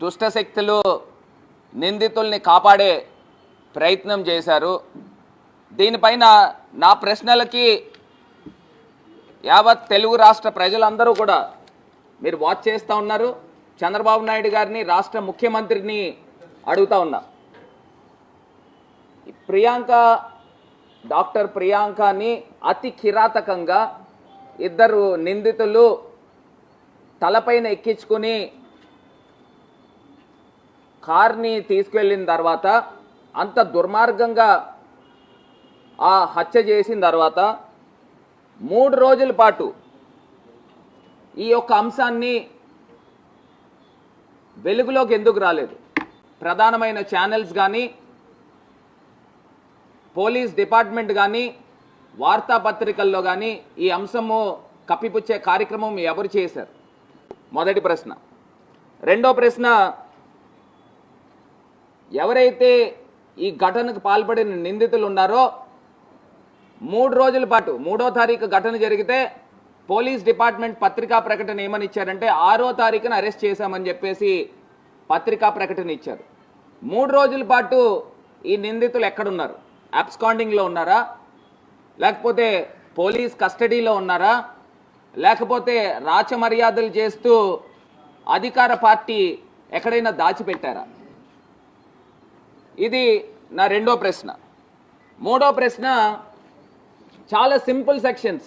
దుష్టశక్తులు నిందితుల్ని కాపాడే ప్రయత్నం చేశారు. దీనిపైన నా ప్రశ్నలకి యావత్ తెలుగు రాష్ట్ర ప్రజలందరూ కూడా మీరు వాచ్ చేస్తూ ఉన్నారు. చంద్రబాబు నాయుడు గారిని, రాష్ట్ర ముఖ్యమంత్రిని అడుగుతా ఉన్నా. డాక్టర్ ప్రియాంకని అతి కిరాతకంగా ఇద్దరు నిందితులు తలపైన ఎక్కించుకుని కార్ని తీసుకెళ్ళిన తర్వాత, అంత దుర్మార్గంగా ఆ హత్య చేసిన తర్వాత 3 రోజుల పాటు ఈ యొక్క అంశాన్ని వెలుగులోకి ఎందుకు రాలేదు? ప్రధానమైన ఛానల్స్ కానీ, పోలీస్ డిపార్ట్మెంట్ కానీ, వార్తాపత్రికల్లో కానీ ఈ అంశము కప్పిపుచ్చే కార్యక్రమం ఎవరు చేశారు? మొదటి ప్రశ్న. రెండో ప్రశ్న, ఎవరైతే ఈ ఘటనకు పాల్పడిన నిందితులు ఉన్నారో 3 రోజుల పాటు, 3వ తారీఖు ఘటన జరిగితే పోలీస్ డిపార్ట్మెంట్ పత్రికా ప్రకటన ఏమని ఇచ్చారంటే 6వ తారీఖున అరెస్ట్ చేశామని చెప్పేసి పత్రికా ప్రకటన ఇచ్చారు. 3 రోజుల పాటు ఈ నిందితులు ఎక్కడున్నారు? అబ్స్కాండింగ్లో ఉన్నారా, లేకపోతే పోలీస్ కస్టడీలో ఉన్నారా, లేకపోతే రాచమర్యాదలు చేస్తూ అధికార పార్టీ ఎక్కడైనా దాచిపెట్టారా? ఇది నా రెండో ప్రశ్న. మూడో ప్రశ్న, చాలా సింపుల్ సెక్షన్స్.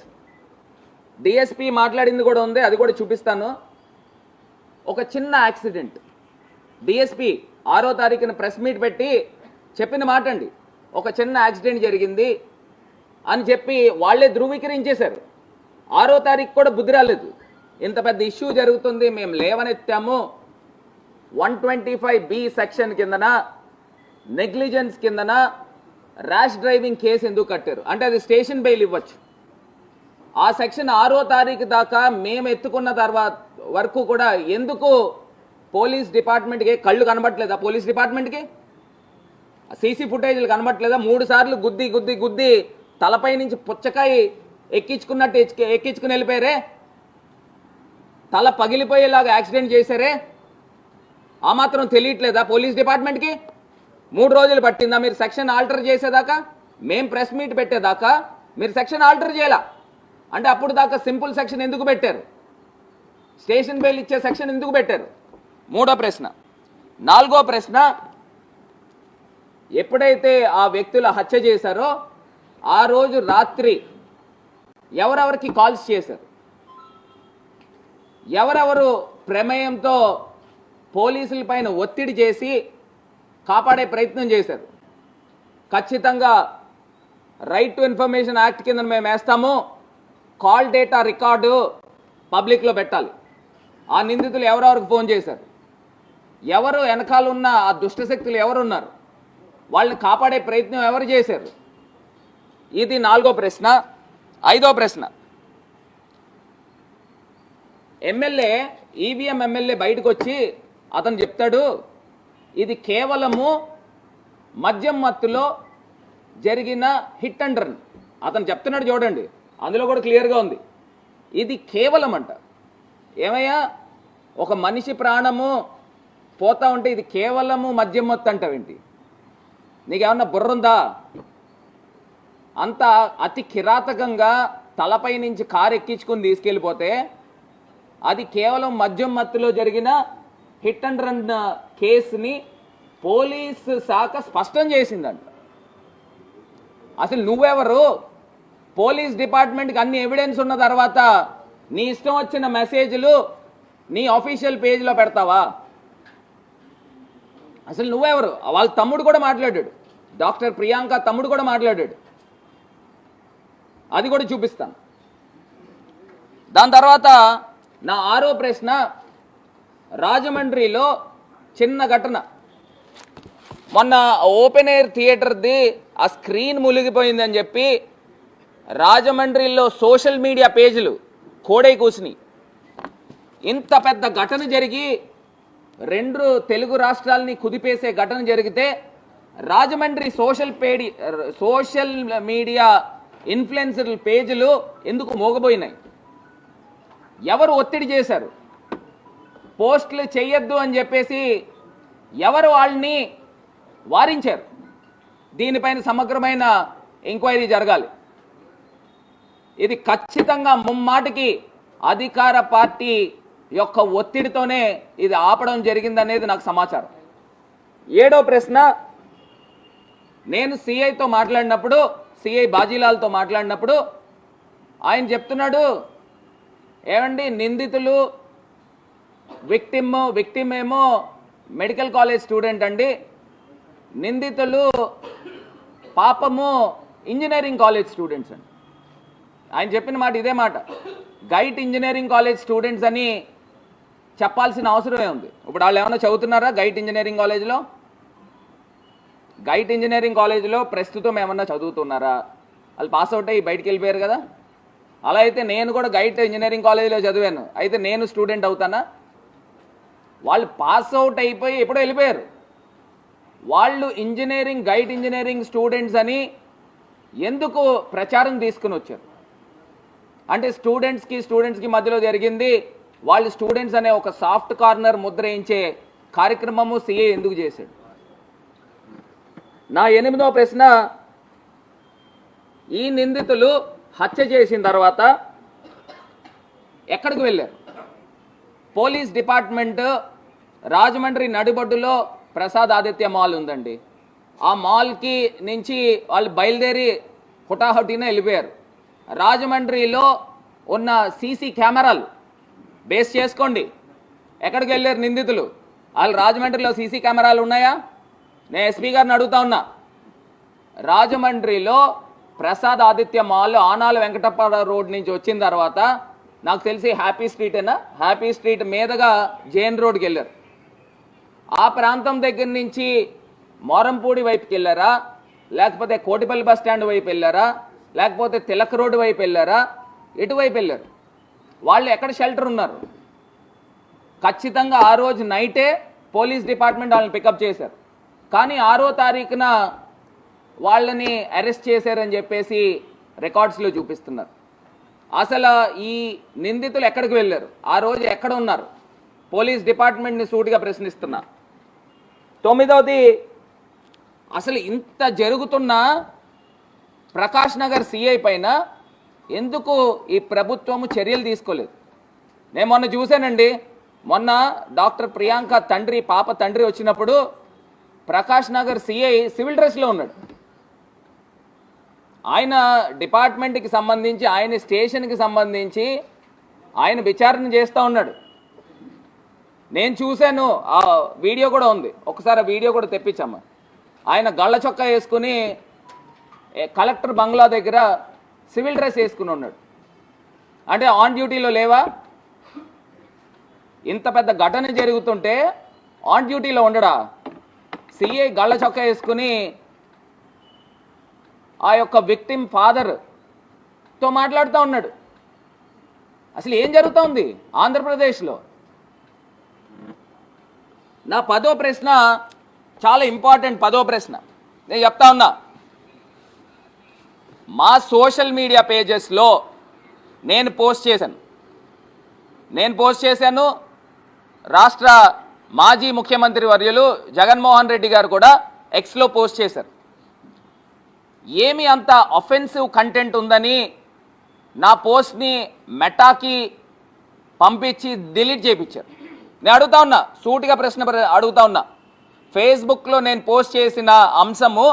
డిఎస్పీ మాట్లాడింది కూడా ఉంది, అది కూడా చూపిస్తాను. ఒక చిన్న యాక్సిడెంట్, డిఎస్పీ 6వ తారీఖున ప్రెస్ మీట్ పెట్టి చెప్పిన మాట అండి, ఒక చిన్న యాక్సిడెంట్ జరిగింది అని చెప్పి వాళ్ళే ధృవీకరించేశారు. 6వ తారీఖు కూడా బుద్ధి రాలేదు. ఇంత పెద్ద ఇష్యూ జరుగుతుంది, మేము లేవనెత్తాము, 125B సెక్షన్ కిందన, నెగ్లిజెన్స్ కిందన ర్యాష్ డ్రైవింగ్ కేసు ఎందుకు కట్టారు అంటే అది స్టేషన్ బెయిల్ ఇవ్వచ్చు. ఆ సెక్షన్ 6వ తారీఖు దాకా మేము ఎత్తుకున్న తర్వాత వరకు కూడా ఎందుకు పోలీస్ డిపార్ట్మెంట్కి కళ్ళు కనబట్టలేదా? పోలీస్ డిపార్ట్మెంట్కి సీసీ ఫుటేజ్లు కనబట్టలేదా? 3 సార్లు గుద్ది గుద్ది గుద్ది తలపై నుంచి పుచ్చకాయ ఎక్కించుకున్నట్టు ఎక్కించుకుని వెళ్ళిపోయారే, తల పగిలిపోయేలాగా యాక్సిడెంట్ చేశారే, ఆ మాత్రం తెలియట్లేదా పోలీస్ డిపార్ట్మెంట్కి? 3 రోజులు పట్టిందా మీరు సెక్షన్ ఆల్టర్ చేసేదాకా? మేం ప్రెస్ మీట్ పెట్టేదాకా మీరు సెక్షన్ ఆల్టర్ చేయాల అంటే అప్పుడు దాకా సింపుల్ సెక్షన్ ఎందుకు పెట్టారు? స్టేషన్ బెయిల్ ఇచ్చే సెక్షన్ ఎందుకు పెట్టారు? మూడో ప్రశ్న. నాలుగో ప్రశ్న, ఎప్పుడైతే ఆ వ్యక్తుల హత్య చేశారో ఆ రోజు రాత్రి ఎవరెవరికి కాల్స్ చేశారు? ఎవరెవరు ప్రమేయంతో పోలీసుల పైన ఒత్తిడి చేసి కాపాడే ప్రయత్నం చేశారు? ఖచ్చితంగా రైట్ టు ఇన్ఫర్మేషన్ యాక్ట్ కింద మేము వేస్తాము. కాల్ డేటా రికార్డు పబ్లిక్లో పెట్టాలి. ఆ నిందితులు ఎవరెవరికి ఫోన్ చేశారు, ఎవరు వెనకాల ఉన్న ఆ దుష్టశక్తులు ఎవరున్నారు, వాళ్ళని కాపాడే ప్రయత్నం ఎవరు చేశారు? ఇది 4వ ప్రశ్న. 5వ ప్రశ్న, ఎమ్మెల్యే, ఈవీఎం ఎమ్మెల్యే బయటకు వచ్చి అతను చెప్తాడు, ఇది కేవలము మద్యం మత్తులో జరిగిన హిట్ అండ్ రన్. అతను చెప్తున్నాడు చూడండి, అందులో కూడా క్లియర్గా ఉంది, ఇది కేవలం అంట. ఏమయ్యా, ఒక మనిషి ప్రాణము పోతా ఉంటే ఇది కేవలము మద్యం మత్తు అంటావేంటి? నీకేమన్నా బుర్రుందా? అంత అతి కిరాతకంగా తలపై నుంచి కారు ఎక్కించుకుని తీసుకెళ్ళిపోతే అది కేవలం మద్యం మత్తులో జరిగిన హిట్ అండ్ రన్ కేసుని పోలీసు శాఖ స్పష్టం చేసిందంట. అసలు నువ్వెవరు? పోలీస్ డిపార్ట్మెంట్కి అన్ని ఎవిడెన్స్ ఉన్న తర్వాత నీ ఇష్టం వచ్చిన మెసేజ్లు నీ ఆఫీషియల్ పేజ్లో పెడతావా? అసలు నువ్వెవరు? వాళ్ళ తమ్ముడు కూడా మాట్లాడాడు, డాక్టర్ ప్రియాంక తమ్ముడు కూడా మాట్లాడాడు, అది కూడా చూపిస్తాను. దాని తర్వాత నా 6వ ప్రశ్న, రాజమండ్రిలో చిన్న ఘటన. మొన్న ఓపెన్ ఎయిర్ థియేటర్ది ఆ స్క్రీన్ మునిగిపోయిందని చెప్పి రాజమండ్రిలో సోషల్ మీడియా పేజీలు కోడై కూసినాయి. ఇంత పెద్ద ఘటన జరిగి 2 తెలుగు రాష్ట్రాలని కుదిపేసే ఘటన జరిగితే రాజమండ్రి సోషల్ మీడియా ఇన్ఫ్లుయెన్సర్ పేజీలు ఎందుకు మోగబోయినాయి? ఎవరు ఒత్తిడి చేశారు? పోస్టులు చేయొద్దు అని చెప్పేసి ఎవరు వాళ్ళని వారించారు? దీనిపైన సమగ్రమైన ఎంక్వైరీ జరగాలి. ఇది ఖచ్చితంగా ముమ్మాటికి అధికార పార్టీ యొక్క ఒత్తిడితోనే ఇది ఆపడం జరిగిందనేది నాకు సమాచారం. 7వ ప్రశ్న, నేను సిఐతో మాట్లాడినప్పుడు, సిఐ బాజీలాల్తో మాట్లాడినప్పుడు ఆయన చెప్తున్నాడు, ఏమండి నిందితులు విక్టిమ్ ఏమో మెడికల్ కాలేజ్ స్టూడెంట్ అండి, నిందితులు పాపము ఇంజనీరింగ్ కాలేజ్ స్టూడెంట్స్ అండి. ఆయన చెప్పిన మాట ఇదే మాట. గైట్ ఇంజనీరింగ్ కాలేజ్ స్టూడెంట్స్ అని చెప్పాల్సిన అవసరమే ఉంది. ఇప్పుడు వాళ్ళు ఏమైనా చదువుతున్నారా గైట్ ఇంజనీరింగ్ కాలేజ్లో? గైట్ ఇంజనీరింగ్ కాలేజ్లో ప్రస్తుతం ఏమన్నా చదువుతున్నారా? వాళ్ళు పాస్ అవుట్ అయ్యి బయటికి వెళ్ళిపోయారు కదా. అలా అయితే నేను కూడా గైట్ ఇంజనీరింగ్ కాలేజ్లో చదివాను, అయితే నేను స్టూడెంట్ అవుతానా? వాళ్ళు పాస్ అవుట్ అయిపోయి ఎప్పుడో వెళ్ళిపోయారు. వాళ్ళు గైట్ ఇంజనీరింగ్ స్టూడెంట్స్ అని ఎందుకు ప్రచారం తీసుకుని వచ్చారు? అంటే స్టూడెంట్స్కి మధ్యలో జరిగింది, వాళ్ళు స్టూడెంట్స్ అనే ఒక సాఫ్ట్ కార్నర్ ముద్రయించే కార్యక్రమము సిఏ ఎందుకు చేశాడు? నా 8వ ప్రశ్న, ఈ నిందితులు హత్య చేసిన తర్వాత ఎక్కడికి వెళ్ళారు? పోలీస్ డిపార్ట్మెంట్ రాజమండ్రి నడిబొడ్డులో ప్రసాద్ ఆదిత్య మాల్ ఉందండి. ఆ మాల్కి నుంచి వాళ్ళు బయలుదేరి హుటాహుటిన వెళ్ళిపోయారు. రాజమండ్రిలో ఉన్న సీసీ కెమెరాలు బేస్ చేసుకోండి ఎక్కడికి వెళ్ళారు నిందితులు. వాళ్ళు రాజమండ్రిలో సీసీ కెమెరాలు ఉన్నాయా? నేను ఎస్పీ గారిని అడుగుతా ఉన్నా. రాజమండ్రిలో ప్రసాద్ ఆదిత్య మాల్ ఆనాల వెంకటప్ప రోడ్ నుంచి వచ్చిన తర్వాత నాకు తెలిసి హ్యాపీ స్ట్రీట్ మీదుగా జైన్ రోడ్కి వెళ్ళారు. ఆ ప్రాంతం దగ్గర నుంచి మోరంపూడి వైపుకి వెళ్ళారా, లేకపోతే కోటిపల్లి బస్ స్టాండ్ వైపు వెళ్ళారా, లేకపోతే తిలక్ రోడ్డు వైపు వెళ్ళారా? ఎటువైపు వెళ్ళారు? వాళ్ళు ఎక్కడ షెల్టర్ ఉన్నారు? ఖచ్చితంగా ఆ రోజు నైటే పోలీస్ డిపార్ట్మెంట్ వాళ్ళని పికప్ చేశారు. కానీ 6వ తారీఖున వాళ్ళని అరెస్ట్ చేశారని చెప్పేసి రికార్డ్స్లో చూపిస్తున్నారు. అసలు ఈ నిందితులు ఎక్కడికి వెళ్ళారు? ఆ రోజు ఎక్కడ ఉన్నారు? పోలీస్ డిపార్ట్మెంట్ని సూటిగా ప్రశ్నిస్తున్నా. 9వది, అసలు ఇంత జరుగుతున్నా ప్రకాష్ నగర్ సిఐ పైన ఎందుకు ఈ ప్రభుత్వము చర్యలు తీసుకోలేదు? నేను మొన్న చూశానండి. మొన్న డాక్టర్ ప్రియాంక పాప తండ్రి వచ్చినప్పుడు ప్రకాష్ నగర్ సిఐ సివిల్ డ్రెస్లో ఉన్నాడు. ఆయన డిపార్ట్మెంట్కి సంబంధించి, ఆయన స్టేషన్కి సంబంధించి ఆయన విచారణ చేస్తూ ఉన్నాడు. నేను చూశాను, ఆ వీడియో కూడా ఉంది, ఒకసారి ఆ వీడియో కూడా తెప్పించాము. ఆయన గళ్ళ చొక్కా వేసుకుని కలెక్టర్ బంగ్లా దగ్గర సివిల్ డ్రెస్ వేసుకుని ఉన్నాడు. అంటే ఆన్ డ్యూటీలో లేవా? ఇంత పెద్ద ఘటన జరుగుతుంటే ఆన్ డ్యూటీలో ఉండడా? సిఐ గళ్ళ చొక్కా వేసుకుని ఆ యొక్క విక్టిమ్ ఫాదర్తో మాట్లాడుతూ ఉన్నాడు. అసలు ఏం జరుగుతూ ఉంది ఆంధ్రప్రదేశ్లో? నా 10వ ప్రశ్న చాలా ఇంపార్టెంట్. 10వ ప్రశ్న నేను చెప్తా ఉన్నా. మా సోషల్ మీడియా పేజెస్లో నేను పోస్ట్ చేశాను. రాష్ట్ర మాజీ ముఖ్యమంత్రి వర్యులు జగన్మోహన్ రెడ్డి గారు కూడా ఎక్స్లో పోస్ట్ చేశారు. ఏమి అంత అఫెన్సివ్ కంటెంట్ ఉందని నా పోస్ట్ని మెటాకి పంపించి డిలీట్ చేయించారు? నేను అడుగుతా ఉన్నా, సూటిగా ప్రశ్న అడుగుతా ఉన్నా. ఫేస్బుక్లో నేను పోస్ట్ చేసిన అంశము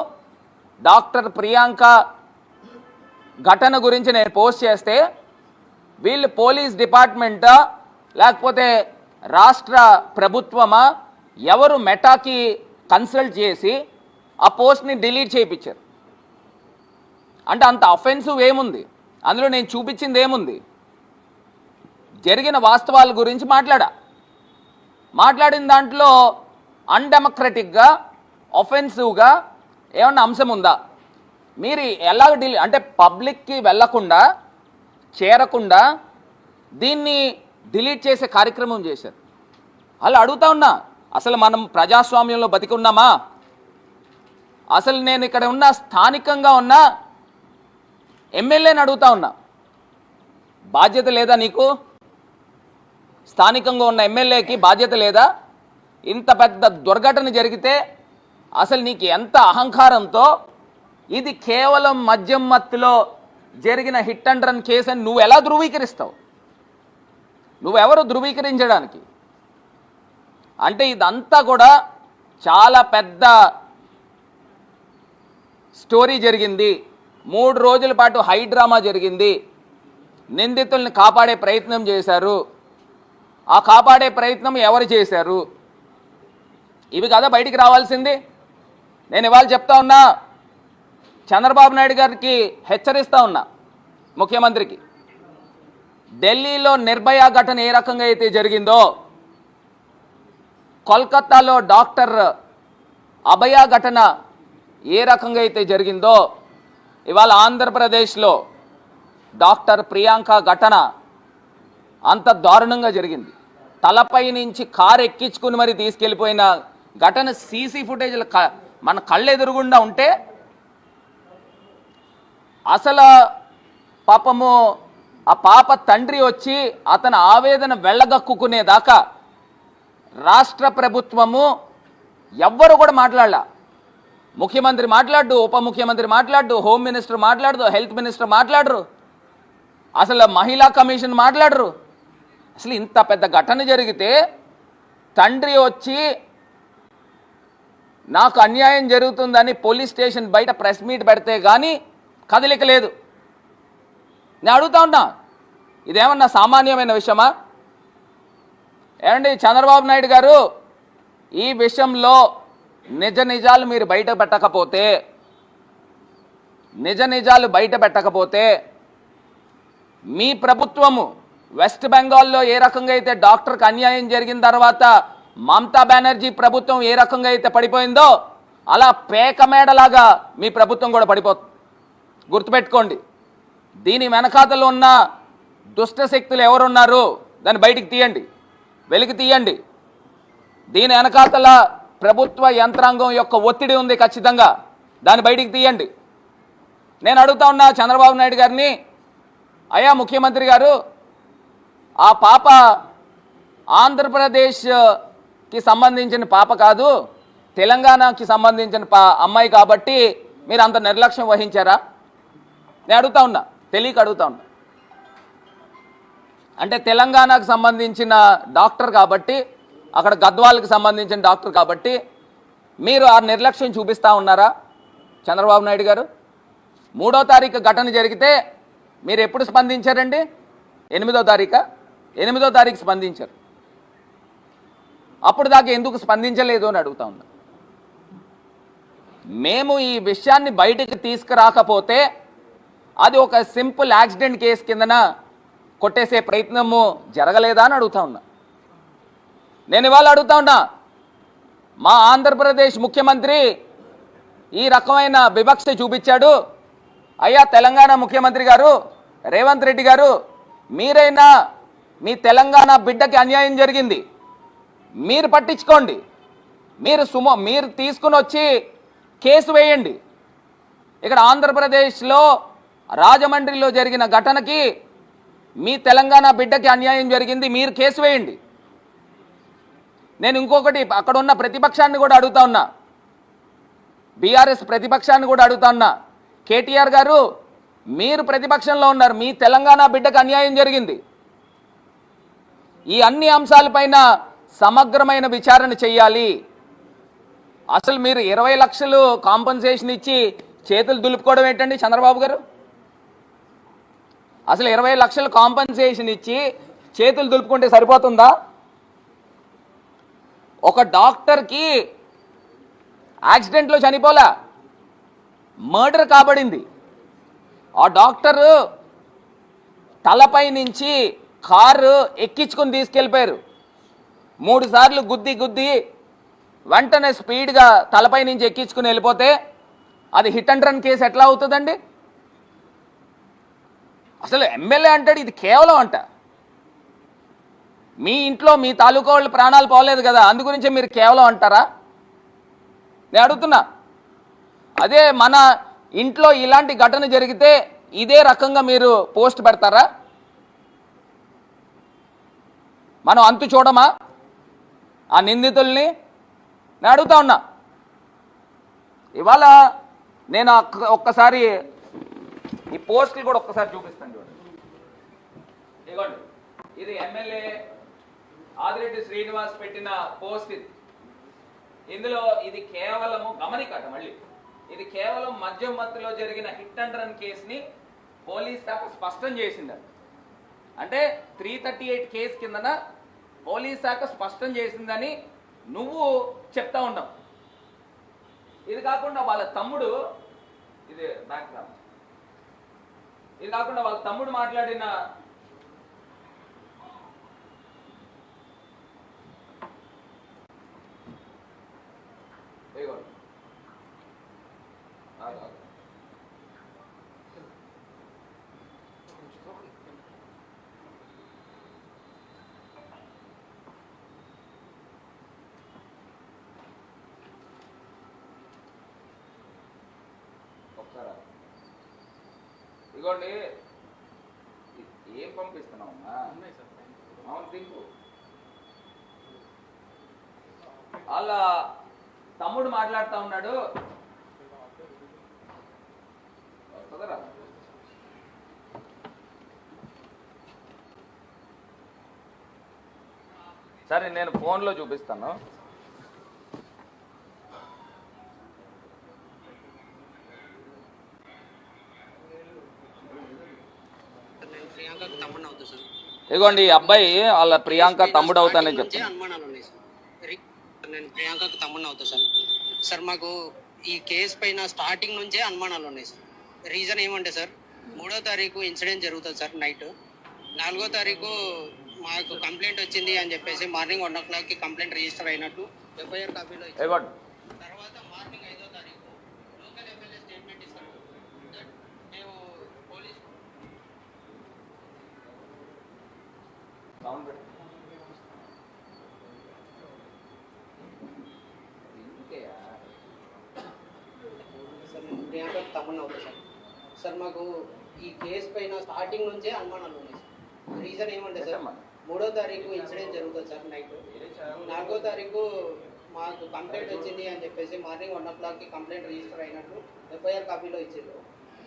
డాక్టర్ ప్రియాంక ఘటన గురించి నేను పోస్ట్ చేస్తే వీళ్ళు పోలీస్ డిపార్ట్మెంటా లేకపోతే రాష్ట్ర ప్రభుత్వమా ఎవరు మెటాకి కన్సల్ట్ చేసి ఆ పోస్ట్ని డిలీట్ చేయించారు? అంటే అంత అఫెన్సివ్ ఏముంది అందులో? నేను చూపించింది ఏముంది? జరిగిన వాస్తవాల గురించి మాట్లాడిన దాంట్లో అన్డెమోక్రటిక్గా అఫెన్సివ్గా ఏమన్నా అంశం ఉందా? మీరు ఎలా అంటే పబ్లిక్కి వెళ్లకుండా చేరకుండా దీన్ని డిలీట్ చేసే కార్యక్రమం చేశారు. అలా అడుగుతా ఉన్నా, అసలు మనం ప్రజాస్వామ్యంలో బతికి ఉన్నామా? అసలు నేను ఇక్కడ ఉన్న స్థానికంగా ఉన్న ఎమ్మెల్యేని అడుగుతా ఉన్నా, బాధ్యత లేదా నీకు? స్థానికంగా ఉన్న ఎమ్మెల్యేకి బాధ్యత లేదా? ఇంత పెద్ద దుర్ఘటన జరిగితే అసలు నీకు ఎంత అహంకారంతో ఇది కేవలం మద్యం మత్తులో జరిగిన హిట్ అండ్ రన్ కేసు అని నువ్వు ఎలా ధృవీకరిస్తావు? నువ్వెవరు ధృవీకరించడానికి? అంటే ఇదంతా కూడా చాలా పెద్ద స్టోరీ జరిగింది. 3 రోజుల పాటు హై డ్రామా జరిగింది. నిందితుల్ని కాపాడే ప్రయత్నం చేశారు. ఆ కాపాడే ప్రయత్నం ఎవరు చేశారు? ఇవి కదా బయటికి రావాల్సింది. నేను ఇవాళ చెప్తా ఉన్నా, చంద్రబాబు నాయుడు గారికి హెచ్చరిస్తా ఉన్నా, ముఖ్యమంత్రికి, ఢిల్లీలో నిర్భయ ఘటన ఏ రకంగా అయితే జరిగిందో, కోల్కతాలో డాక్టర్ అభయ ఘటన ఏ రకంగా అయితే జరిగిందో, ఇవాళ ఆంధ్రప్రదేశ్లో డాక్టర్ ప్రియాంక ఘటన అంత దారుణంగా జరిగింది. తలపై నుంచి కారు ఎక్కించుకుని మరి తీసుకెళ్ళిపోయిన ఘటన సీసీ ఫుటేజ్లు మన కళ్ళెదురుగుండా ఉంటే అసలు పాపము ఆ పాప తండ్రి వచ్చి అతని ఆవేదన వెళ్ళగక్కుకునేదాకా రాష్ట్ర ప్రభుత్వము ఎవ్వరు కూడా మాట్లాడలా. ముఖ్యమంత్రి మాట్లాడు, ఉప ముఖ్యమంత్రి మాట్లాడు, హోమ్ మినిస్టర్ మాట్లాడదు, హెల్త్ మినిస్టర్ మాట్లాడరు, అసలు మహిళా కమిషన్ మాట్లాడరు. అసలు ఇంత పెద్ద ఘటన జరిగితే తండ్రి వచ్చి నాకు అన్యాయం జరుగుతుందని పోలీస్ స్టేషన్ బయట ప్రెస్ మీట్ పెడితే కానీ కదలిక లేదు. నేను అడుగుతా ఉన్నా, ఇదేమన్నా సామాన్యమైన విషయమా? ఏమండి చంద్రబాబు నాయుడు గారు, ఈ విషయంలో నిజాలు మీరు బయట పెట్టకపోతే మీ ప్రభుత్వము వెస్ట్ బెంగాల్లో ఏ రకంగా అయితే డాక్టర్కి అన్యాయం జరిగిన తర్వాత మమతా బెనర్జీ ప్రభుత్వం ఏ రకంగా అయితే పడిపోయిందో అలా పేకమేడలాగా మీ ప్రభుత్వం కూడా పడిపోతుంది. గుర్తుపెట్టుకోండి. దీని వెనకాతలో ఉన్న దుష్ట శక్తులు ఎవరున్నారు దాన్ని బయటికి తీయండి, వెలికి తీయండి. దీని వెనకాతల ప్రభుత్వ యంత్రాంగం యొక్క ఒత్తిడి ఉంది, ఖచ్చితంగా దాన్ని బయటికి తీయండి. నేను అడుగుతా ఉన్నా చంద్రబాబు నాయుడు గారిని, అయ్యా ముఖ్యమంత్రి గారు, ఆ పాప ఆంధ్రప్రదేశ్కి సంబంధించిన పాప కాదు, తెలంగాణకి సంబంధించిన అమ్మాయి కాబట్టి మీరు అంత నిర్లక్ష్యం వహించారా? నేను అడుగుతా ఉన్నా, తెలియక అడుగుతా ఉన్నా. అంటే తెలంగాణకు సంబంధించిన డాక్టర్ కాబట్టి, అక్కడ గద్వాలకు సంబంధించిన డాక్టర్ కాబట్టి మీరు ఆ నిర్లక్ష్యం చూపిస్తూ ఉన్నారా చంద్రబాబు నాయుడు గారు? 3వ తారీఖు ఘటన జరిగితే మీరు ఎప్పుడు స్పందించారండి? 8వ తారీఖు స్పందించారు. అప్పుడు దాకా ఎందుకు స్పందించలేదు అని అడుగుతా ఉన్నా. మేము ఈ విషయాన్ని బయటికి తీసుకురాకపోతే అది ఒక సింపుల్ యాక్సిడెంట్ కేసు కిందన కొట్టేసే ప్రయత్నము జరగలేదా అని అడుగుతా ఉన్నా. నేను ఇవాళ అడుగుతా ఉన్నా, మా ఆంధ్రప్రదేశ్ ముఖ్యమంత్రి ఈ రకమైన వివక్ష చూపించాడు. అయ్యా తెలంగాణ ముఖ్యమంత్రి గారు రేవంత్ రెడ్డి గారు, మీరైనా మీ తెలంగాణ బిడ్డకి అన్యాయం జరిగింది, మీరు పట్టించుకోండి, మీరు తీసుకుని వచ్చి కేసు వేయండి. ఇక్కడ ఆంధ్రప్రదేశ్లో రాజమండ్రిలో జరిగిన ఘటనకి మీ తెలంగాణ బిడ్డకి అన్యాయం జరిగింది, మీరు కేసు వేయండి. నేను ఇంకొకటి అక్కడ ఉన్న ప్రతిపక్షాన్ని కూడా అడుగుతా ఉన్నా, బీఆర్ఎస్ ప్రతిపక్షాన్ని కూడా అడుగుతా ఉన్నా, కేటీఆర్ గారు మీరు ప్రతిపక్షంలో ఉన్నారు, మీ తెలంగాణ బిడ్డకు అన్యాయం జరిగింది, ఈ అన్ని అంశాలపైన సమగ్రమైన విచారణ చేయాలి. అసలు మీరు 20 లక్షలు కాంపన్సేషన్ ఇచ్చి చేతులు దులుపుకోవడం ఏంటండి చంద్రబాబు గారు? అసలు 20 లక్షలు కాంపన్సేషన్ ఇచ్చి చేతులు దులుపుకుంటే సరిపోతుందా? ఒక డాక్టర్కి యాక్సిడెంట్లో చనిపోలే, మర్డర్ కాబడింది. ఆ డాక్టరు తలపై నుంచి కారు ఎక్కించుకొని తీసుకెళ్ళిపోయారు. 3 సార్లు గుద్ది వెంటనే స్పీడ్గా తలపై నుంచి ఎక్కించుకుని వెళ్ళిపోతే అది హిట్ అండ్ రన్ కేసు ఎట్లా అవుతుందండి? అసలు ఎమ్మెల్యే అంటాడు ఇది కేవలం అంట. మీ ఇంట్లో మీ తాలూకా వాళ్ళు ప్రాణాలు పోలేదు కదా, అందుగురించే మీరు కేవలం అంటారా? నేను అడుగుతున్నా. అదే మన ఇంట్లో ఇలాంటి ఘటన జరిగితే ఇదే రకంగా మీరు పోస్ట్ పెడతారా? మనం అంతు చూడమా ఆ నిందితుల్ని? నేను అడుగుతా ఉన్నా. ఇవాళ నేను ఒక్కసారి ఈ పోస్టులు కూడా ఒక్కసారి చూపిస్తాను చూడండి. ఇదిగోండి, ఇది ఎమ్మెల్యే ఆదిరెడ్డి శ్రీనివాస్ పెట్టిన పోస్ట్. ఇందులో ఇది కేవలము గమనికట, మళ్ళీ ఇది కేవలం మద్యం మత్తులో జరిగిన హిట్ అండ్ రన్ కేసుని పోలీస్ శాఖ స్పష్టం చేసిందండి. అంటే 338 కేసు కిందన పోలీస్ శాఖ స్పష్టం చేసిందని నువ్వు చెప్తా ఉన్నావు. ఇది కాకుండా వాళ్ళ తమ్ముడు, ఇది బ్యాక్గ్రౌండ్, ఇది కాకుండా వాళ్ళ తమ్ముడు మాట్లాడిన ఇదిగోండి, ఏం పంపిస్తున్నావమ్మా? అవును, దింపు. వాళ్ళ తమ్ముడు మాట్లాడుతూ ఉన్నాడు. వస్తుందరా? సరే, నేను ఫోన్లో చూపిస్తాను. ఇదిగోండి, ఈ అబ్బాయి వాళ్ళ ప్రియాంక తమ్ముడు అవుతానని చెప్తాను. అనుమానాలు ఉన్నాయి సార్. నేను ప్రియాంకకు తమ్ముడిని అవుతా సార్. సార్, మాకు ఈ కేసు పైన స్టార్టింగ్ నుంచే అనుమానాలు ఉన్నాయి సార్. రీజన్ ఏమంటే సార్, 3వ తారీఖు ఇన్సిడెంట్ జరుగుతుంది సార్ నైట్. 4వ తారీఖు మాకు కంప్లైంట్ వచ్చింది అని చెప్పేసి మార్నింగ్ 1 o'clockకి కంప్లైంట్ రిజిస్టర్ అయినట్టు ఎఫ్ఐఆర్ కాపీలో ఇచ్చారు. తర్వాత మార్నింగ్ 5వ తారీఖు లోకల్ ఎమ్మెల్యే స్టేట్మెంట్ ఇస్తారు. మేము పోలీస్ ప్రియాంక తమ్ముడిని అవుతా సార్. సార్, మాకు ఈ కేసు పైన స్టార్టింగ్ నుంచే అనుమానాలు ఉన్నాయి సార్. రీజన్ ఏమంటే సార్, 3వ తారీఖు ఇన్సిడెంట్ జరుగుతుంది సార్ నైట్. 4వ తారీఖు మాకు కంప్లైంట్ వచ్చింది అని చెప్పేసి మార్నింగ్ 1 o'clockకి కంప్లైంట్ రిజిస్టర్ అయినట్టు ఎఫ్ఐఆర్ కాపీలో ఇచ్చారు.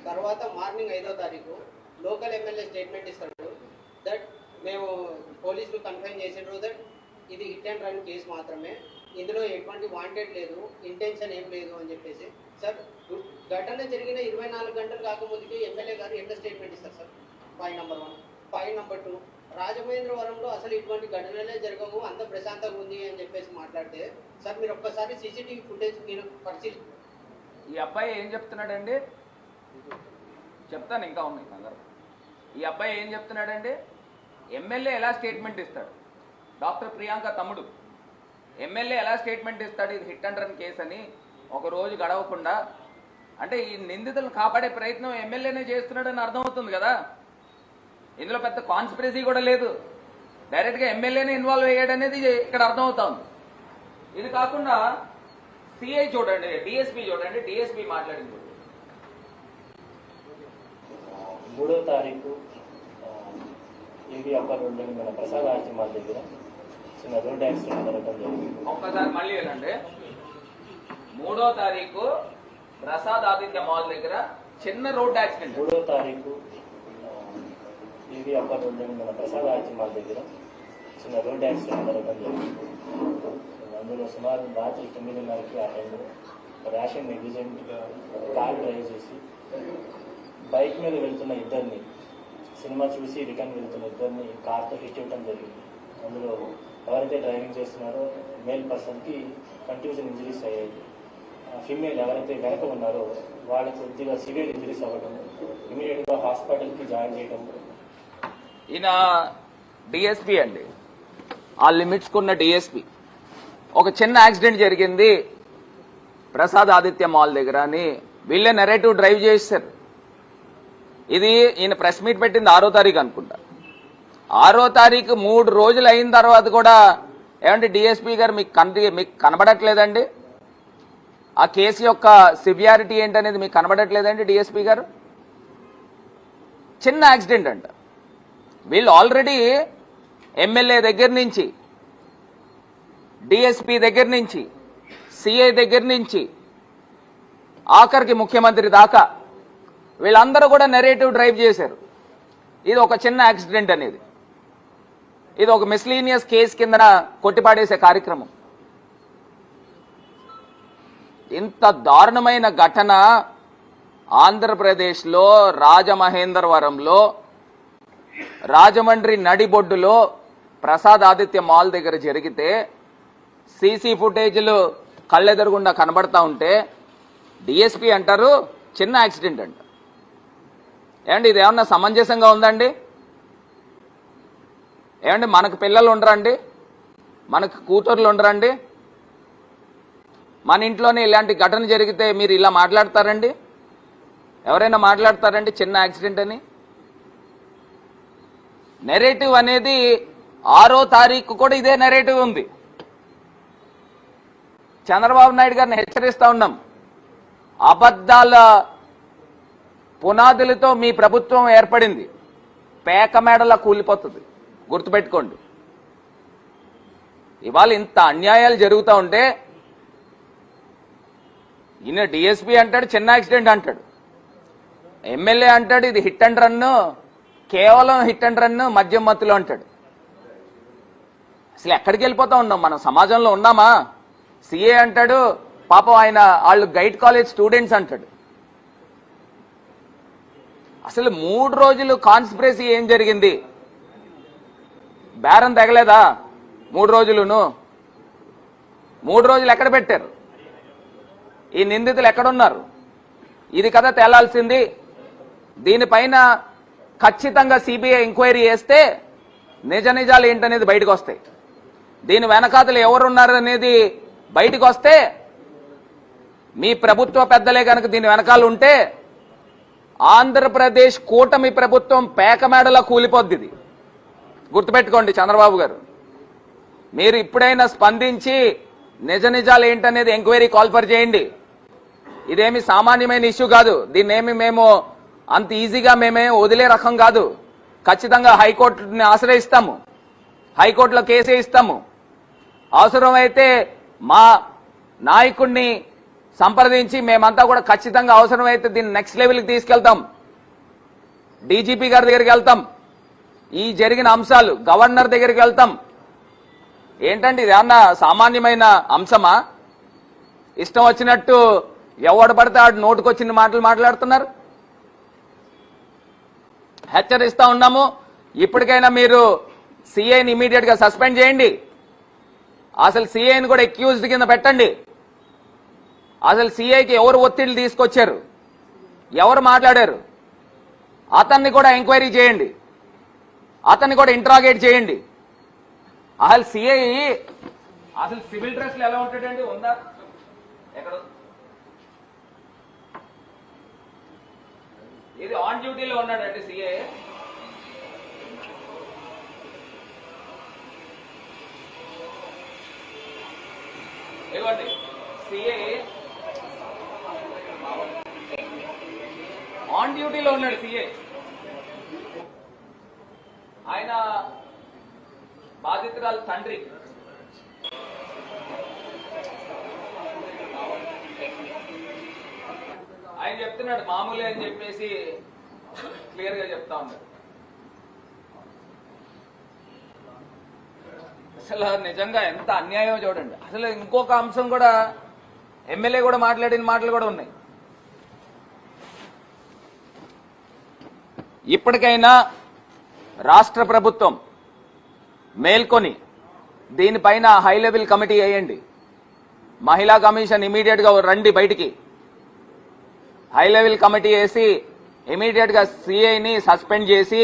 తర్వాత మార్నింగ్ 5వ తారీఖు లోకల్ ఎమ్మెల్యే స్టేట్మెంట్ ఇస్తాడు దట్ మేము పోలీసులు కన్ఫైన్ చేసిండ్రు దట్ ఇది హిట్ అండ్ రన్ కేసు మాత్రమే, ఇందులో ఎటువంటి వాంటెడ్ లేదు, ఇంటెన్షన్ ఏం లేదు అని చెప్పేసి. సార్, ఘటన జరిగిన 24 గంటలు కాకముందుకే ఎమ్మెల్యే గారు ఎంత స్టేట్మెంట్ ఇస్తారు sir? Point number 1. Point number 2, రాజమహేంద్రవరంలో అసలు ఇటువంటి ఘటనలే జరగవు, అంత ప్రశాంతంగా ఉంది అని చెప్పేసి మాట్లాడితే సార్, మీరు ఒక్కసారి సీసీటీవీ ఫుటేజ్ మీరు పరిశీలి. ఈ అబ్బాయి ఏం చెప్తున్నాడండి? చెప్తాను, ఇంకా ఉన్నాయి కంగారు. ఈ అబ్బాయి ఏం చెప్తున్నాడండి? ఎమ్మెల్యే ఎలా స్టేట్మెంట్ ఇస్తాడు? డాక్టర్ ప్రియాంక తమ్ముడు ఎమ్మెల్యే ఎలా స్టేట్మెంట్ ఇస్తాడు ఇది హిట్ అండ్ రన్ కేసు అని ఒక రోజు గడవకుండా? అంటే ఈ నిందితులను కాపాడే ప్రయత్నం ఎమ్మెల్యేనే చేస్తున్నాడని అర్థమవుతుంది కదా. ఇందులో పెద్ద కాన్స్పిరసీ కూడా లేదు, డైరెక్ట్గా ఎమ్మెల్యేనే ఇన్వాల్వ్ అయ్యాడనేది ఇక్కడ అర్థమవుతుంది. ఇది కాకుండా సిఐ చూడండి, డిఎస్పీ చూడండి, డిఎస్పీ మాట్లాడింది. 3వ తారీఖు ఏబీ అప్పర్ రోడ్ మన ప్రసాద్ ఆర్చిమాల్ దగ్గర చిన్న రోడ్ యాక్సిడెంట్ జరగడం జరిగింది. ఒక్కసారి మళ్ళీ ఏంటంటే 3వ తారీఖు ప్రసాద్ ఆదిత్య మాల్ దగ్గర చిన్న రోడ్ యాక్సిడెంట్. 3వ తారీఖు ఏబీ అప్పర్ రోడ్ మన ప్రసాద్ ఆర్చిమాల్ దగ్గర చిన్న రోడ్ యాక్సిడెంట్ జరగడం జరిగింది. అందులో సుమారు రాత్రి 9:30కి ఆ టైంలో ర్యాషన్ నెగ్లిజెంట్గా కార్ డ్రైవ్ చేసి బైక్ మీద వెళ్తున్న ఇద్దరిని, సినిమా చూసి రిటర్న్ వెళ్తున్న ఇద్దరిని కార్తో హిట్ ఇవ్వడం జరిగింది. అందులో ఎవరైతే డ్రైవింగ్ చేస్తున్నారో మేల్ పర్సన్కి కంట్యూజన్ ఇంజరీస్ అయ్యాయి. ఫీమేల్ ఎవరైతే వెనక ఉన్నారో వాళ్ళకి కొద్దిగా సివియర్ ఇంజరీస్ అవ్వడం, ఇమీడియట్గా హాస్పిటల్కి జాయిన్ చేయడం. ఈయన డిఎస్పీ అండి, ఆ లిమిట్స్ కున్న డిఎస్పీ. ఒక చిన్న యాక్సిడెంట్ జరిగింది ప్రసాద్ ఆదిత్య మాల్ దగ్గర అని వీళ్ళే నెరేటివ్ డ్రైవ్ చేశారు. ఇది ఈయన ప్రెస్ మీట్ పెట్టింది 6వ తారీఖు అనుకుంటా. 6వ తారీఖు 3 రోజులు అయిన తర్వాత కూడా ఏమంటే డిఎస్పీ గారు మీకు కనబడట్లేదండి? ఆ కేసు యొక్క సివియారిటీ ఏంటనేది మీకు కనబడట్లేదండి డిఎస్పీ గారు? చిన్న యాక్సిడెంట్ అంట. వీళ్ళు ఆల్రెడీ ఎమ్మెల్యే దగ్గర నుంచి, డిఎస్పీ దగ్గర నుంచి, సిఐ దగ్గర నుంచి ఆఖరికి ముఖ్యమంత్రి దాకా వీళ్ళందరూ కూడా నెరేటివ్ డ్రైవ్ చేశారు. ఇది ఒక చిన్న యాక్సిడెంట్ అనేది, ఇది ఒక మిస్లీనియస్ కేసు కిందన కొట్టిపాడేసే కార్యక్రమం. ఇంత దారుణమైన ఘటన ఆంధ్రప్రదేశ్లో రాజమహేంద్రవరంలో రాజమండ్రి నడిబొడ్డులో ప్రసాద్ ఆదిత్య మాల్ దగ్గర జరిగితే సీసీ ఫుటేజ్లు కళ్ళెదరుగుండా కనబడతా ఉంటే డిఎస్పీ అంటారు చిన్న యాక్సిడెంట్ అంట. ఏమండి ఇది ఏమన్నా సమంజసంగా ఉందండి? ఏమండి మనకు పిల్లలు ఉండరండి, మనకు కూతుర్లు ఉండరండి? మన ఇంట్లోనే ఇలాంటి ఘటన జరిగితే మీరు ఇలా మాట్లాడతారండి? ఎవరైనా మాట్లాడతారండి చిన్న యాక్సిడెంట్ అని? నెరేటివ్ అనేది 6వ తారీఖు కూడా ఇదే నెరేటివ్ ఉంది. చంద్రబాబు నాయుడు గారిని హెచ్చరిస్తా ఉన్నాం, అబద్ధాల పునాదులతో మీ ప్రభుత్వం ఏర్పడింది, పేక మేడలా కూలిపోతుంది, గుర్తుపెట్టుకోండి. ఇవాళ ఇంత అన్యాయాలు జరుగుతూ ఉంటే ఈయన డిఎస్పీ అంటాడు చిన్న యాక్సిడెంట్ అంటాడు, ఎమ్మెల్యే అంటాడు ఇది హిట్ అండ్ రన్, కేవలం హిట్ అండ్ రన్ మద్యం మత్తులో అంటాడు. అసలు ఎక్కడికి వెళ్ళిపోతా ఉన్నాం, మనం సమాజంలో ఉన్నామా? సిఏ అంటాడు పాపం ఆయన వాళ్ళు గైడ్ కాలేజ్ స్టూడెంట్స్ అంటాడు. అసలు 3 రోజులు కాన్స్పిరసీ ఏం జరిగింది? బేరం తెగలేదా 3 రోజులును? 3 రోజులు ఎక్కడ పెట్టారు? ఈ నిందితులు ఎక్కడున్నారు? ఇది కదా తేలాల్సింది. దీనిపైన ఖచ్చితంగా సిబిఐ ఎంక్వైరీ చేస్తే నిజ నిజాలు ఏంటనేది బయటకు వస్తాయి. దీని వెనకాతలు ఎవరున్నారు అనేది బయటకు వస్తే మీ ప్రభుత్వ పెద్దలే కనుక దీని వెనకాల ఉంటే ఆంధ్రప్రదేశ్ కూటమి ప్రభుత్వం పేకమేడలా కూలిపోద్ది. ఇది గుర్తుపెట్టుకోండి చంద్రబాబు గారు. మీరు ఇప్పుడైనా స్పందించి నిజ నిజాలు ఏంటనేది ఎంక్వైరీ కాల్ఫర్ చేయండి. ఇదేమి సామాన్యమైన ఇష్యూ కాదు. దీన్నేమి మేము అంత ఈజీగా మేమే వదిలే రకం కాదు. ఖచ్చితంగా హైకోర్టుని ఆశ్రయిస్తాము, హైకోర్టులో కేసు ఇస్తాము. అవసరమైతే మా నాయకుడిని సంప్రదించి మేమంతా కూడా ఖచ్చితంగా అవసరమైతే దీన్ని నెక్స్ట్ లెవెల్కి తీసుకెళ్తాం. డీజీపీ గారి దగ్గరికి వెళ్తాం. ఈ జరిగిన అంశాలు గవర్నర్ దగ్గరికి వెళ్తాం. ఏంటంటే ఇది ఏమన్నా సామాన్యమైన అంశమా? ఇష్టం వచ్చినట్టు ఎవడు పడితే ఆడు నోటుకొచ్చిన మాటలు మాట్లాడుతున్నారు. హెచ్చరిస్తా ఉన్నాము. ఇప్పటికైనా మీరు సిఐని ఇమీడియట్ గా సస్పెండ్ చేయండి. అసలు సిఐని కూడా అక్యూజ్డ్ కింద పెట్టండి. అసలు సిఐకి ఎవరు ఒత్తిళ్లు తీసుకొచ్చారు, ఎవరు మాట్లాడారు, అతన్ని కూడా ఎంక్వైరీ చేయండి, అతన్ని కూడా ఇంట్రాగేట్ చేయండి. అసలు సిఐ అసలు సివిల్ డ్రెస్ ఎలా ఉంటాడండి? ఉందా ఎక్కడ? ఇది ఆన్ డ్యూటీలో ఉన్నాడండి సిఐ. ఇవ్వండి సిఐ ఆన్ డ్యూటీలో ఉన్నాడు. సిఐ ఆయన బాధితురాలు తండ్రి. ఆయన చెప్తున్నాడు మామూలే అని చెప్పేసి క్లియర్ గా చెప్తా ఉన్నాడు. అసలు నిజంగా ఎంత అన్యాయం చూడండి. అసలు ఇంకొక అంశం కూడా ఎమ్మెల్యే కూడా మాట్లాడిన మాటలు కూడా ఉన్నాయి. ఇప్పటికైనా రాష్ట్ర ప్రభుత్వం మేల్కొని దీనిపైన హై లెవెల్ కమిటీ వేయండి. మహిళా కమిషన్ ఇమీడియట్ గా రండి బయటికి. హై లెవెల్ కమిటీ వేసి ఇమీడియట్ గా సిఐని సస్పెండ్ చేసి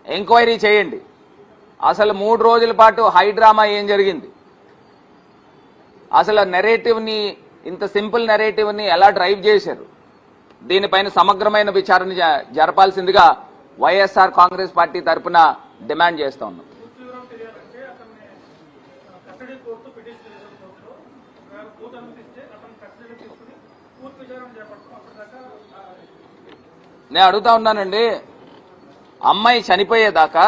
ఎంక్వైరీ చేయండి. అసలు 3 రోజుల పాటు హై డ్రామా ఏం జరిగింది, అసలు నెరేటివ్ ని ఇంత సింపుల్ నెరేటివ్ ని ఎలా డ్రైవ్ చేశారు, దీనిపైన సమగ్రమైన విచారణ జరపాల్సిందిగా వైఎస్ఆర్ కాంగ్రెస్ పార్టీ తరఫున డిమాండ్ చేస్తా ఉన్నాం. నేను అడుగుతా ఉన్నానండి, అమ్మాయి చనిపోయేదాకా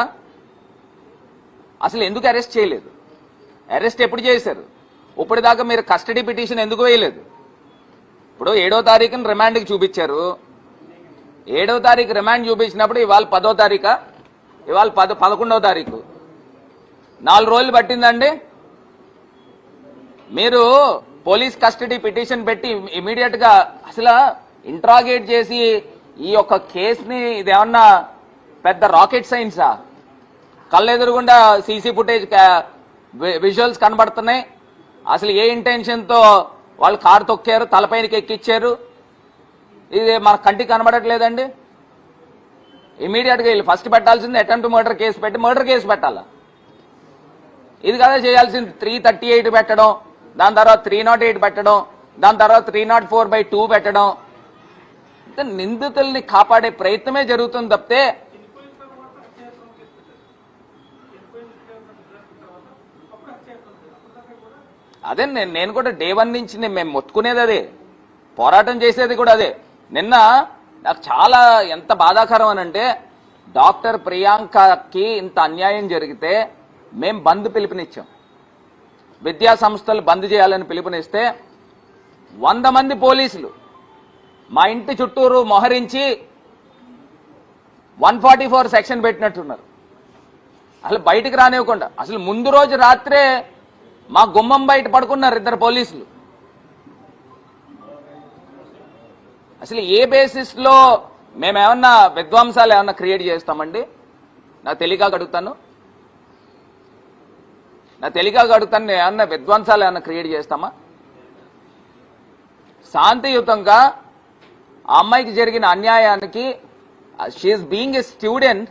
అసలు ఎందుకు అరెస్ట్ చేయలేదు? అరెస్ట్ ఎప్పుడు చేశారు? ఇప్పటిదాకా మీరు కస్టడీ పిటిషన్ ఎందుకు వేయలేదు? ఇప్పుడు 7వ తారీఖున రిమాండ్కి చూపించారు. 7వ తారీఖు రిమాండ్ చూపించినప్పుడు ఇవాళ 10వ తారీఖా, ఇవాళ 11వ తారీఖు, 4 రోజులు పట్టిందండి. మీరు పోలీస్ కస్టడీ పిటిషన్ పెట్టి ఇమీడియట్ గా అసలు ఇంట్రాగేట్ చేసి ఈ యొక్క కేసుని ఇదేమన్నా పెద్ద రాకెట్ సైన్సా? కళ్ళెదురుగుండా సీసీ ఫుటేజ్ విజువల్స్ కనబడుతున్నాయి. అసలు ఏ ఇంటెన్షన్ తో వాళ్ళు కారు తొక్కారు, తలపైనకి ఎక్కిచ్చారు, ఇది మన కంటికి కనబడట్లేదండి. ఇమీడియట్ గా వీళ్ళు ఫస్ట్ పెట్టాల్సింది అటెంప్ట్ మర్డర్ కేసు పెట్టి మర్డర్ కేసు పెట్టాలా? ఇది కదా చేయాల్సింది. 338 పెట్టడం, దాని తర్వాత 308 పెట్టడం, దాని తర్వాత 304/2 పెట్టడం. నిందితుల్ని కాపాడే ప్రయత్నమే జరుగుతుంది తప్పితే అదే నేను కూడా డే 1 నుంచి మేము మొత్తుకునేది అదే, పోరాటం చేసేది కూడా అదే. నిన్న నాకు చాలా ఎంత బాధాకరం అనంటే, డాక్టర్ ప్రియాంకకి ఇంత అన్యాయం జరిగితే మేం బంద్ పిలుపునిచ్చాం. విద్యా సంస్థలు బంద్ చేయాలని పిలుపునిస్తే 100 మంది పోలీసులు మా ఇంటి చుట్టూరు మొహరించి 144 సెక్షన్ పెట్టినట్టున్నారు. అసలు బయటికి రానివ్వకుండా, అసలు ముందు రోజు రాత్రే మా గుమ్మం బయట పడుకున్నారు 2 పోలీసులు. అసలు ఏ బేసిస్ లో మేమేమన్నా విధ్వంసాలు ఏమన్నా క్రియేట్ చేస్తామండి? నాకు తెలియక అడుగుతాను, ఏమన్నా విధ్వంసాలు ఏమన్నా క్రియేట్ చేస్తామా? శాంతియుతంగా ఆ అమ్మాయికి జరిగిన అన్యాయానికి, షీఈస్ బీయింగ్ ఏ స్టూడెంట్,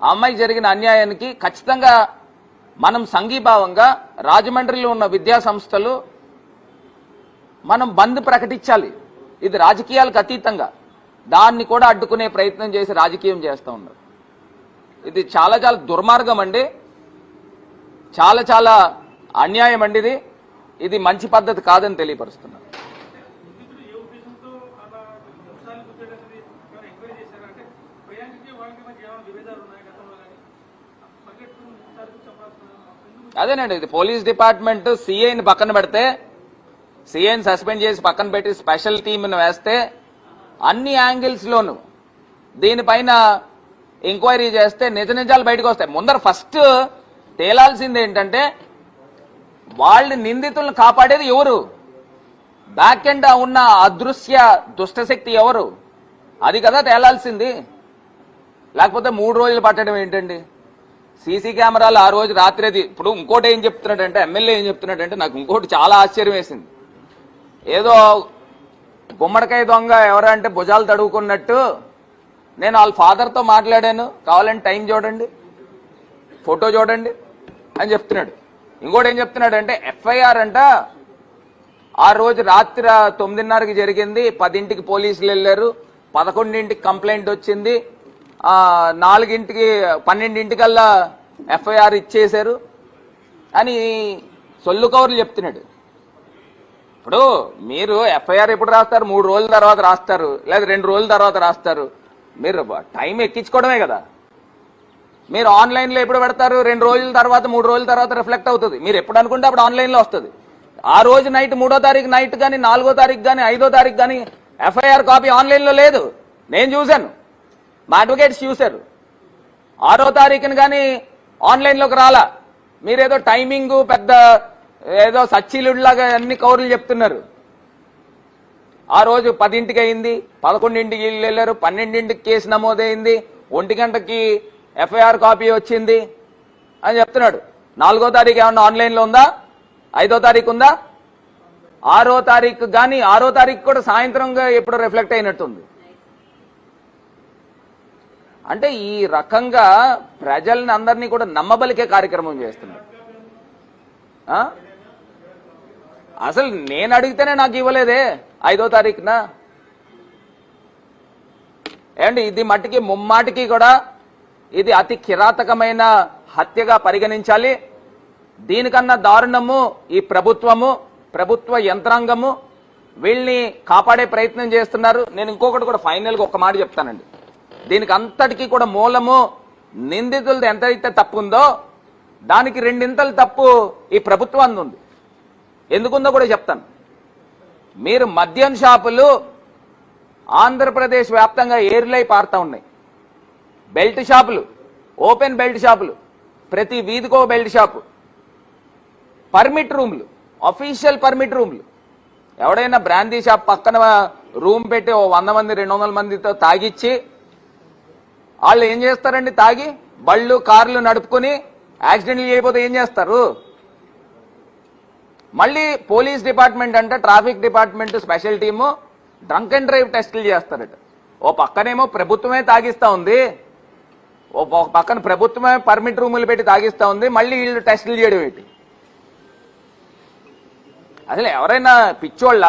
ఆ అమ్మాయికి జరిగిన అన్యాయానికి ఖచ్చితంగా మనం సంఘీభావంగా రాజమండ్రిలో ఉన్న విద్యా సంస్థలు మనం బంద్ ప్రకటించాలి. ఇది రాజకీయాలకు అతీతంగా దాన్ని కూడా అడ్డుకునే ప్రయత్నం చేసి రాజకీయం చేస్తూ ఉన్నారు. ఇది చాలా చాలా దుర్మార్గం అండి, చాలా చాలా అన్యాయం అండి. ఇది మంచి పద్ధతి కాదని తెలియపరుస్తున్నారు. అదేనండి, ఇది పోలీస్ డిపార్ట్మెంట్ సిఐని పక్కన పెడితే, సిఐని సస్పెండ్ చేసి పక్కన పెట్టి స్పెషల్ టీంను వేస్తే అన్ని యాంగిల్స్ లోను దీనిపైన ఎంక్వైరీ చేస్తే నిజ నిజాలు బయటకు వస్తాయి. ముందర ఫస్ట్ తేలాల్సింది ఏంటంటే, వాళ్ళ నిందితులను కాపాడేది ఎవరు? బ్యాక్ ఎండ్ ఉన్న అదృశ్య దుష్టశక్తి ఎవరు? అది కదా తేలాల్సింది. లేకపోతే 3 రోజులు పట్టడం ఏంటండి? సీసీ కెమెరాలు ఆ రోజు రాత్రేది. ఇప్పుడు ఇంకోటి ఏం చెప్తున్నాడంటే, ఎమ్మెల్యే ఏం చెప్తున్నాడంటే, నాకు ఇంకోటి చాలా ఆశ్చర్యం వేసింది. ఏదో గుమ్మడికాయ దొంగ ఎవరంటే భుజాలు తడువుకున్నట్టు నేను వాళ్ళ ఫాదర్తో మాట్లాడాను, కావాలంటే టైం చూడండి, ఫోటో చూడండి అని చెప్తున్నాడు. ఇంకోటి ఏం చెప్తున్నాడంటే, ఎఫ్ఐఆర్ అంట ఆ రోజు రాత్రి 9:30కి జరిగింది, 10ంటికి పోలీసులు వెళ్ళారు, 11ంటికి కంప్లైంట్ వచ్చింది, 4ంటికి 12ంటికల్లా ఎఫ్ఐఆర్ ఇచ్చేశారు అని సొల్లు కవర్లు చెప్తున్నాడు. ఇప్పుడు మీరు ఎఫ్ఐఆర్ ఎప్పుడు రాస్తారు? 3 రోజుల తర్వాత రాస్తారు, లేదా 2 రోజుల తర్వాత రాస్తారు. మీరు టైం ఎక్కించుకోవడమే కదా. మీరు ఆన్లైన్లో ఎప్పుడు పెడతారు? 2 రోజుల తర్వాత 3 రోజుల తర్వాత రిఫ్లెక్ట్ అవుతుంది. మీరు ఎప్పుడు అనుకుంటే అప్పుడు ఆన్లైన్లో వస్తుంది. ఆ రోజు నైట్ 3వ తారీఖు నైట్ కానీ 4వ తారీఖు కానీ 5వ తారీఖు కానీ ఎఫ్ఐఆర్ కాపీ ఆన్లైన్లో లేదు. నేను చూశాను, మా అడ్వకేట్స్ చూశారు. 6వ తారీఖున కానీ ఆన్లైన్లోకి రాలా. మీరేదో టైమింగ్ పెద్ద ఏదో సచ్చిలుడిలాగా అన్ని కౌరులు చెప్తున్నారు. ఆ రోజు 10ంటికి అయింది, 11ంటికి వెళ్ళారు, 12ంటికి కేసు నమోదైంది, 1 గంటకి ఎఫ్ఐఆర్ కాపీ వచ్చింది అని చెప్తున్నాడు. 4వ తారీఖు ఏమన్నా ఆన్లైన్లో ఉందా? 5వ తారీఖు ఉందా? 6వ తారీఖు కానీ 6వ తారీఖు కూడా సాయంత్రంగా ఎప్పుడు రిఫ్లెక్ట్ అయినట్టుంది. అంటే ఈ రకంగా ప్రజల్ని అందరినీ కూడా నమ్మబలికే కార్యక్రమం చేస్తున్నారు. అసలు నేను అడిగితేనే నాకు ఇవ్వలేదే 5వ తారీఖున. ఏమండి, ఇది మట్టికి ముమ్మాటికి కూడా ఇది అతి కిరాతకమైన హత్యగా పరిగణించాలి. దీనికన్నా దారుణము ఈ ప్రభుత్వ యంత్రాంగము వీళ్ళని కాపాడే ప్రయత్నం చేస్తున్నారు. నేను ఇంకొకటి కూడా ఫైనల్గా ఒక మాట చెప్తానండి. దీనికి అంతటికీ కూడా మూలము నిందితులది ఎంతైతే తప్పు ఉందో దానికి రెండింతలు తప్పు ఈ ప్రభుత్వాన్ని ఉంది. ఎందుకుందో కూడా చెప్తాను. మీరు మద్యం షాపులు ఆంధ్రప్రదేశ్ వ్యాప్తంగా ఏరులై పారుతా ఉన్నాయి. బెల్ట్ షాపులు, ఓపెన్ బెల్ట్ షాపులు, ప్రతి వీధికో బెల్ట్ షాపు, పర్మిట్ రూమ్లు, అఫీషియల్ పర్మిట్ రూమ్లు. ఎవడైనా బ్రాందీ షాప్ పక్కన రూమ్ పెట్టి 100 మంది 200 మందితో తాగిచ్చి వాళ్ళు ఏం చేస్తారండి? తాగి బళ్ళు కార్లు నడుపుకొని యాక్సిడెంట్లు చేయకపోతే ఏం చేస్తారు? మళ్ళీ పోలీస్ డిపార్ట్మెంట్ అంటే traffic department special team drunk and drive టెస్టులు చేస్తారట. ఓ పక్కనేమో ప్రభుత్వమే తాగిస్తా ఉంది, ఓ పక్కన ప్రభుత్వమే పర్మిట్ రూములు పెట్టి తాగిస్తా ఉంది, మళ్ళీ వీళ్ళు టెస్టులు చేయడం ఏంటి? అసలు ఎవరైనా పిచ్చోళ్ళ?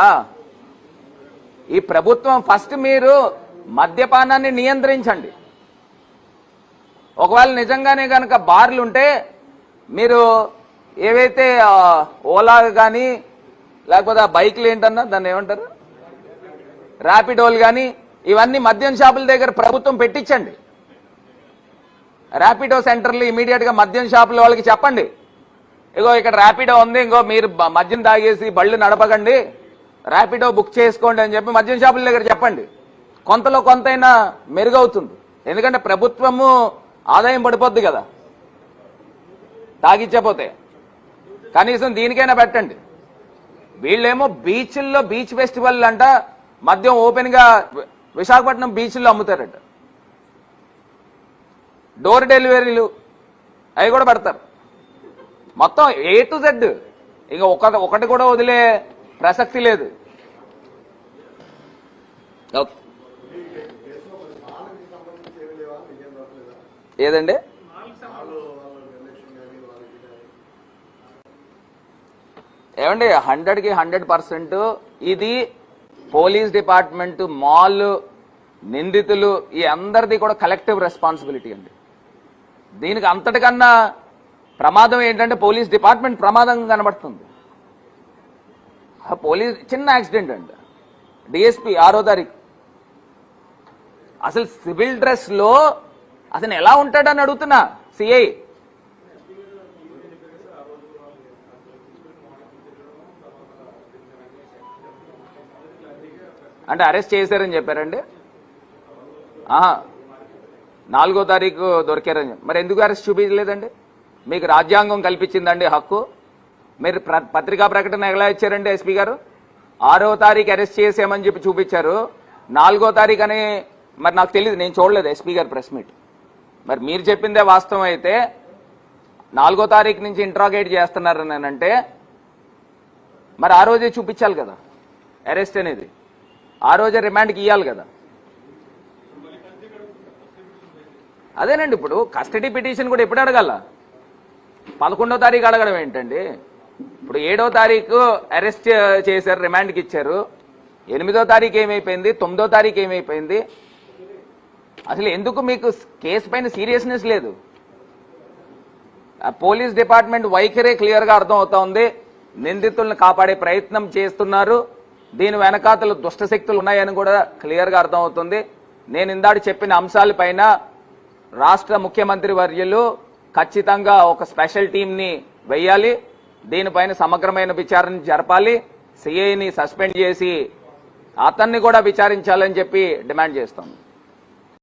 ఈ ప్రభుత్వం ఫస్ట్ మీరు మద్యపానాన్ని నియంత్రించండి. ఒకవేళ నిజంగానే కనుక బార్లు ఉంటే మీరు ఏవైతే ఓలా కానీ లేకపోతే ఆ బైక్లు ఏంటన్నా దాన్ని ఏమంటారు, ర్యాపిడోలు కానీ, ఇవన్నీ మద్యం షాపుల దగ్గర ప్రభుత్వం పెట్టించండి. ర్యాపిడో సెంటర్లు ఇమీడియట్ గా మద్యం షాపుల వాళ్ళకి చెప్పండి, ఇగో ఇక్కడ ర్యాపిడో ఉంది, ఇంకో మీరు మద్యం తాగేసి బళ్ళు నడపకండి, ర్యాపిడో బుక్ చేసుకోండి అని చెప్పి మద్యం షాపుల దగ్గర చెప్పండి. కొంతలో కొంతైనా మెరుగవుతుంది. ఎందుకంటే ప్రభుత్వము ఆదాయం పడిపోద్ది కదా తాగిచ్చపోతే. కనీసం దీనికైనా పెట్టండి. వీళ్ళేమో బీచ్ల్లో బీచ్ ఫెస్టివల్ అంట మద్యం ఓపెన్ గా విశాఖపట్నం బీచ్ల్లో అమ్ముతారట. డోర్ డెలివరీలు అవి కూడా పెడతారు. మొత్తం A to Z. ఇక ఒకటి కూడా వదిలే ప్రసక్తి లేదు. ఏదండి? ఏమండి 100కి 100% ఇది పోలీస్ డిపార్ట్మెంట్, మాల్ నిందితులు ఈ అందరిది కూడా కలెక్టివ్ రెస్పాన్సిబిలిటీ అండి. దీనికి అంతటికన్నా ప్రమాదం ఏంటంటే పోలీస్ డిపార్ట్మెంట్ ప్రమాదం కనబడుతుంది. పోలీస్ చిన్న యాక్సిడెంట్ అండి, డిఎస్పీ 6వ తారీఖు అసలు సివిల్ డ్రెస్ లో అతను ఎలా ఉంటాడని అడుగుతున్నా. సిఐ అంటే అరెస్ట్ చేశారని చెప్పారండి. 4వ తారీఖు దొరికారని. మరి ఎందుకు అరెస్ట్ చూపించలేదండి? మీకు రాజ్యాంగం కల్పించిందండి హక్కు. మీరు పత్రికా ప్రకటన ఎలా ఇచ్చారండి ఎస్పీ గారు? 6వ తారీఖు అరెస్ట్ చేసామని చెప్పి చూపించారు. 4వ తారీఖు అని మరి నాకు తెలియదు, నేను చూడలేదు ఎస్పీ గారు ప్రెస్ మీట్. మరి మీరు చెప్పిందే వాస్తవం అయితే 4వ తారీఖు నుంచి ఇంట్రాగేట్ చేస్తున్నారని అంటే మరి ఆ రోజే చూపించాలి కదా అరెస్ట్ అనేది, ఆ రోజే రిమాండ్కి ఇవ్వాలి కదా. అదేనండి, ఇప్పుడు కస్టడీ పిటిషన్ కూడా ఎప్పుడు అడగాల? 11వ తారీఖు అడగడం ఏంటండి? ఇప్పుడు 7వ తారీఖు అరెస్ట్ చేశారు, రిమాండ్కి ఇచ్చారు. 8వ తారీఖు ఏమైపోయింది? 9వ తారీఖు ఏమైపోయింది? అసలు ఎందుకు మీకు కేసు పైన సీరియస్నెస్ లేదు? పోలీస్ డిపార్ట్మెంట్ వైఖరే క్లియర్ గా అర్థం అవుతా ఉంది. నిందితులను కాపాడే ప్రయత్నం చేస్తున్నారు, దీని వెనకాతలు దుష్ట శక్తులు ఉన్నాయని కూడా క్లియర్ గా అర్థం అవుతుంది. నేను ఇందాక చెప్పిన అంశాలపైన రాష్ట్ర ముఖ్యమంత్రి వర్యులు ఖచ్చితంగా ఒక స్పెషల్ టీం ని వేయాలి, దీనిపైన సమగ్రమైన విచారణ జరపాలి, సిఐని సస్పెండ్ చేసి అతన్ని కూడా విచారించాలని చెప్పి డిమాండ్ చేస్తాం.